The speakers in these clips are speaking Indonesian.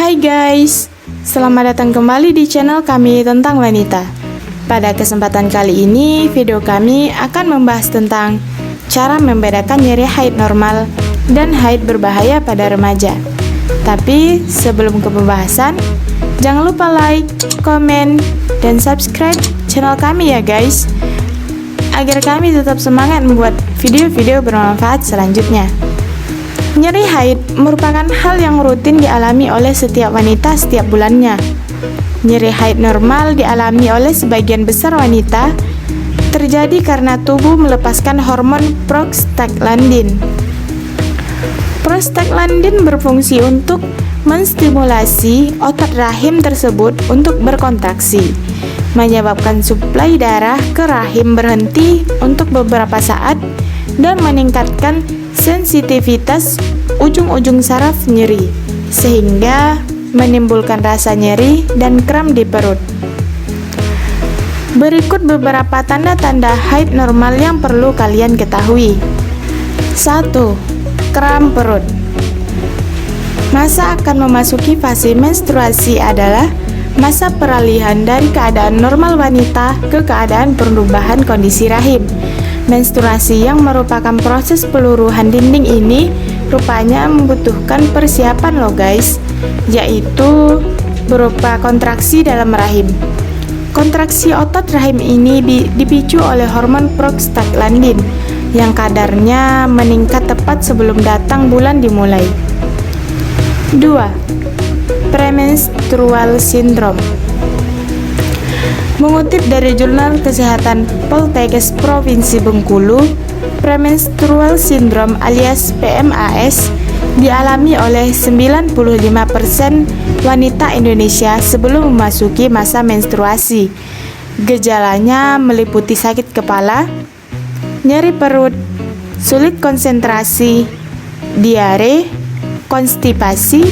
Hai guys, selamat datang kembali di channel kami tentang wanita. Pada kesempatan kali ini, video kami akan membahas tentang cara membedakan nyeri haid normal dan haid berbahaya pada remaja. Tapi sebelum ke pembahasan, jangan lupa like, komen, dan subscribe channel kami ya guys, agar kami tetap semangat membuat video-video bermanfaat selanjutnya. Nyeri haid merupakan hal yang rutin dialami oleh setiap wanita setiap bulannya. Nyeri haid normal dialami oleh sebagian besar wanita, terjadi karena tubuh melepaskan hormon prostaglandin. Prostaglandin berfungsi untuk menstimulasi otot rahim tersebut untuk berkontraksi, menyebabkan suplai darah ke rahim berhenti untuk beberapa saat dan meningkatkan sensitivitas ujung-ujung saraf nyeri, sehingga menimbulkan rasa nyeri dan kram di perut. Berikut beberapa tanda-tanda haid normal yang perlu kalian ketahui. 1. Kram perut. Masa akan memasuki fase menstruasi adalah masa peralihan dari keadaan normal wanita ke keadaan perubahan kondisi rahim. Menstruasi yang merupakan proses peluruhan dinding ini rupanya membutuhkan persiapan loh guys, yaitu berupa kontraksi dalam rahim. Kontraksi otot rahim ini dipicu oleh hormon prostaglandin yang kadarnya meningkat tepat sebelum datang bulan dimulai. 2. Premenstrual syndrome. Mengutip dari Jurnal Kesehatan Poltekkes Provinsi Bengkulu, premenstrual syndrome alias PMAS dialami oleh 95% wanita Indonesia sebelum memasuki masa menstruasi. Gejalanya meliputi sakit kepala, nyeri perut, sulit konsentrasi, diare, konstipasi,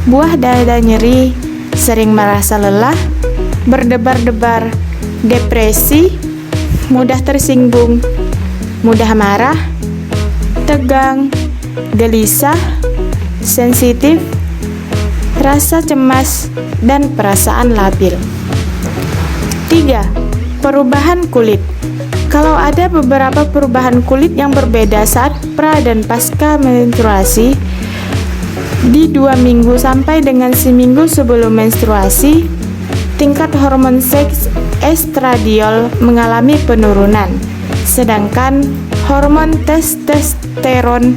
buah dada nyeri, sering merasa lelah, berdebar-debar, depresi, mudah tersinggung, mudah marah, tegang, gelisah, sensitif, rasa cemas, dan perasaan labil. 3. Perubahan kulit. Kalau ada beberapa perubahan kulit yang berbeda saat pra dan pasca menstruasi, di 2 minggu sampai dengan seminggu sebelum menstruasi, tingkat hormon seks estradiol mengalami penurunan, sedangkan hormon testosteron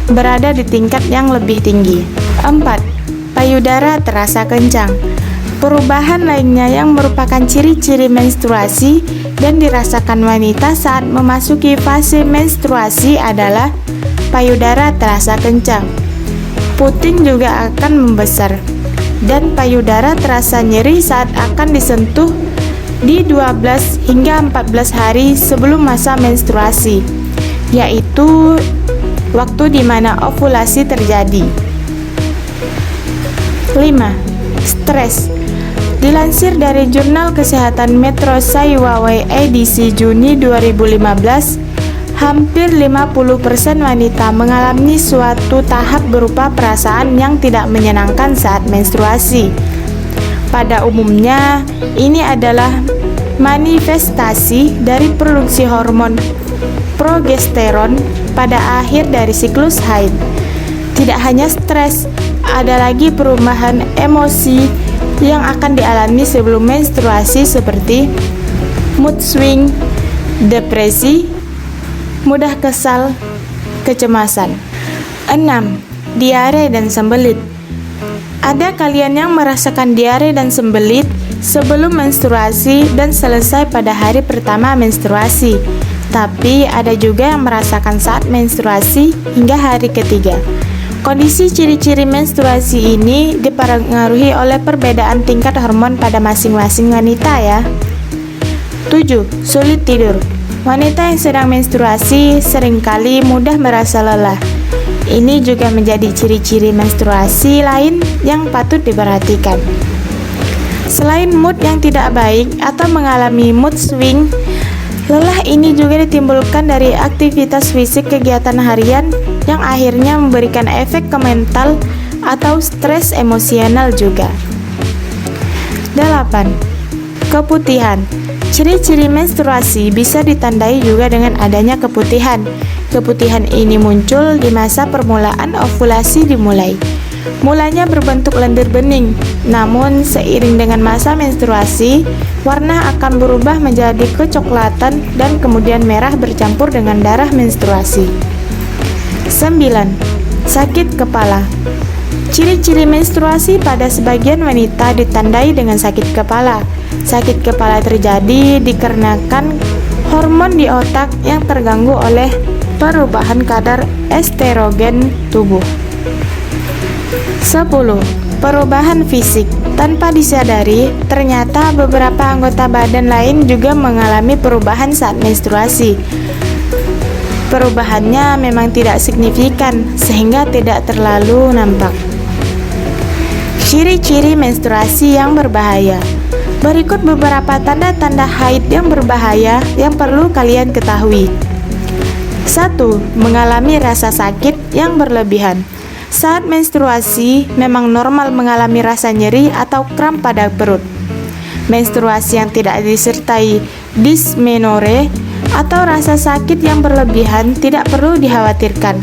berada di tingkat yang lebih tinggi. 4. Payudara terasa kencang. Perubahan lainnya yang merupakan ciri-ciri menstruasi dan dirasakan wanita saat memasuki fase menstruasi adalah payudara terasa kencang, puting juga akan membesar, dan payudara terasa nyeri saat akan disentuh di 12 hingga 14 hari sebelum masa menstruasi, yaitu waktu di mana ovulasi terjadi. 5. Stres. Dilansir dari Jurnal Kesehatan Metro Saiwawe edisi Juni 2015, hampir 50% wanita mengalami suatu tahap berupa perasaan yang tidak menyenangkan saat menstruasi. Pada umumnya, ini adalah manifestasi dari produksi hormon progesteron pada akhir dari siklus haid. Tidak hanya stres, ada lagi perubahan emosi yang akan dialami sebelum menstruasi seperti mood swing, depresi, mudah kesal, kecemasan. 6. Diare dan sembelit. Ada kalian yang merasakan diare dan sembelit sebelum menstruasi dan selesai pada hari pertama menstruasi, tapi ada juga yang merasakan saat menstruasi hingga hari ketiga. Kondisi ciri-ciri menstruasi ini dipengaruhi oleh perbedaan tingkat hormon pada masing-masing wanita ya. 7. Sulit tidur. Wanita yang sedang menstruasi seringkali mudah merasa lelah. Ini juga menjadi ciri-ciri menstruasi lain yang patut diperhatikan. Selain mood yang tidak baik atau mengalami mood swing, lelah ini juga ditimbulkan dari aktivitas fisik kegiatan harian yang akhirnya memberikan efek ke mental atau stres emosional juga. 8. Keputihan. Ciri-ciri menstruasi bisa ditandai juga dengan adanya keputihan. Keputihan ini muncul di masa permulaan ovulasi dimulai. Mulanya berbentuk lendir bening, namun seiring dengan masa menstruasi, warna akan berubah menjadi kecoklatan dan kemudian merah bercampur dengan darah menstruasi. 9. Sakit kepala. Ciri-ciri menstruasi pada sebagian wanita ditandai dengan sakit kepala. Sakit kepala terjadi dikarenakan hormon di otak yang terganggu oleh perubahan kadar estrogen tubuh. 10. Perubahan fisik. Tanpa disadari, ternyata beberapa anggota badan lain juga mengalami perubahan saat menstruasi. Perubahannya memang tidak signifikan, sehingga tidak terlalu nampak. Ciri-ciri menstruasi yang berbahaya. Berikut beberapa tanda-tanda haid yang berbahaya yang perlu kalian ketahui. 1. Mengalami rasa sakit yang berlebihan. Saat menstruasi, memang normal mengalami rasa nyeri atau kram pada perut. Menstruasi yang tidak disertai dysmenorrhea atau rasa sakit yang berlebihan tidak perlu dikhawatirkan.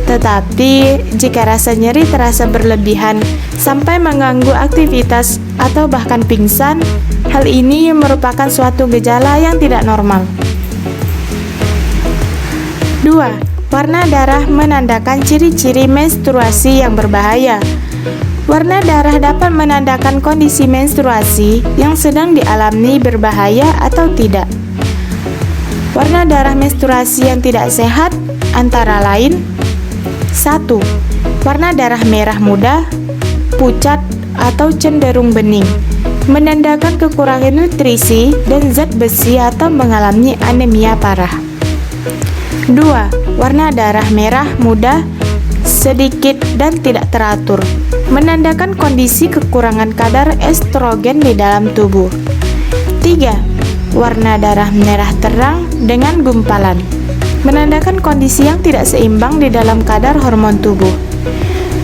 Tetapi, jika rasa nyeri terasa berlebihan sampai mengganggu aktivitas atau bahkan pingsan, hal ini merupakan suatu gejala yang tidak normal. 2. Warna darah menandakan ciri-ciri menstruasi yang berbahaya. Warna darah dapat menandakan kondisi menstruasi yang sedang dialami berbahaya atau tidak. Warna darah menstruasi yang tidak sehat antara lain: 1. Warna darah merah muda, pucat, atau cenderung bening, menandakan kekurangan nutrisi dan zat besi atau mengalami anemia parah. 2. Warna darah merah muda, sedikit dan tidak teratur, menandakan kondisi kekurangan kadar estrogen di dalam tubuh. 3. Warna darah merah terang dengan gumpalan, menandakan kondisi yang tidak seimbang di dalam kadar hormon tubuh.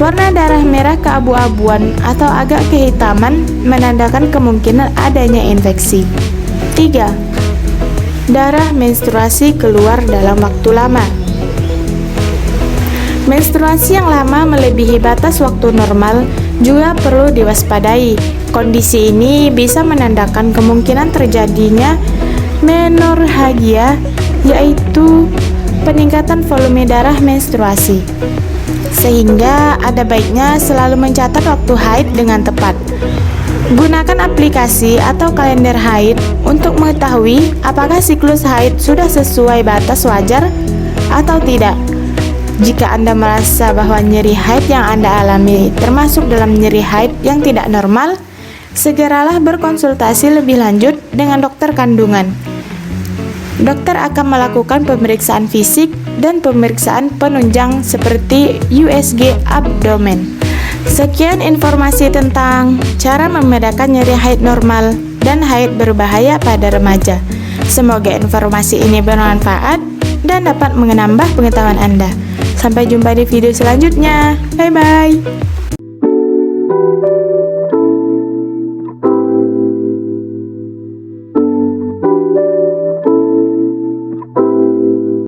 Warna darah merah keabu-abuan atau agak kehitaman menandakan kemungkinan adanya infeksi. 3. Darah menstruasi keluar dalam waktu lama. Menstruasi yang lama melebihi batas waktu normal juga perlu diwaspadai. Kondisi ini bisa menandakan kemungkinan terjadinya menorrhagia, yaitu peningkatan volume darah menstruasi. Sehingga ada baiknya selalu mencatat waktu haid dengan tepat. Gunakan aplikasi atau kalender haid untuk mengetahui apakah siklus haid sudah sesuai batas wajar atau tidak. Jika Anda merasa bahwa nyeri haid yang Anda alami termasuk dalam nyeri haid yang tidak normal, segeralah berkonsultasi lebih lanjut dengan dokter kandungan. Dokter akan melakukan pemeriksaan fisik dan pemeriksaan penunjang seperti USG abdomen. Sekian informasi tentang cara membedakan nyeri haid normal dan haid berbahaya pada remaja. Semoga informasi ini bermanfaat dan dapat menambah pengetahuan Anda. Sampai jumpa di video selanjutnya. Bye-bye.